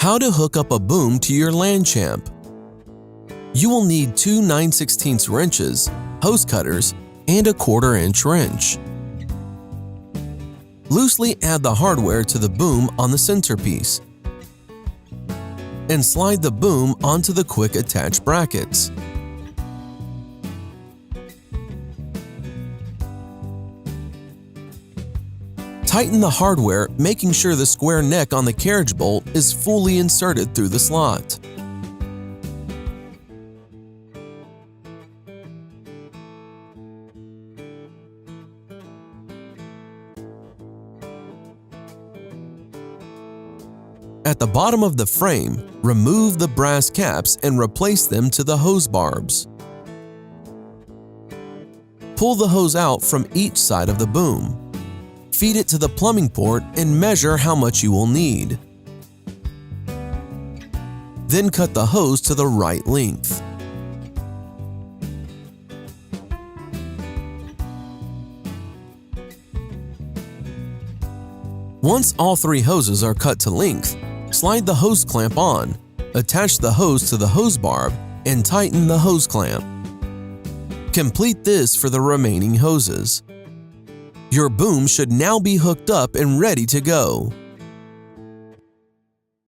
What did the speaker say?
How to hook up a boom to your Land Champ. You will need two 9/16 wrenches, hose cutters, and a 1/4 inch wrench. Loosely add the hardware to the boom on the centerpiece and slide the boom onto the quick attach brackets. Tighten the hardware, making sure the square neck on the carriage bolt is fully inserted through the slot. At the bottom of the frame, remove the brass caps and replace them to the hose barbs. Pull the hose out from each side of the boom. Feed it to the plumbing port and measure how much you will need. Then cut the hose to the right length. Once all 3 hoses are cut to length, slide the hose clamp on, attach the hose to the hose barb, and tighten the hose clamp. Complete this for the remaining hoses. Your boom should now be hooked up and ready to go.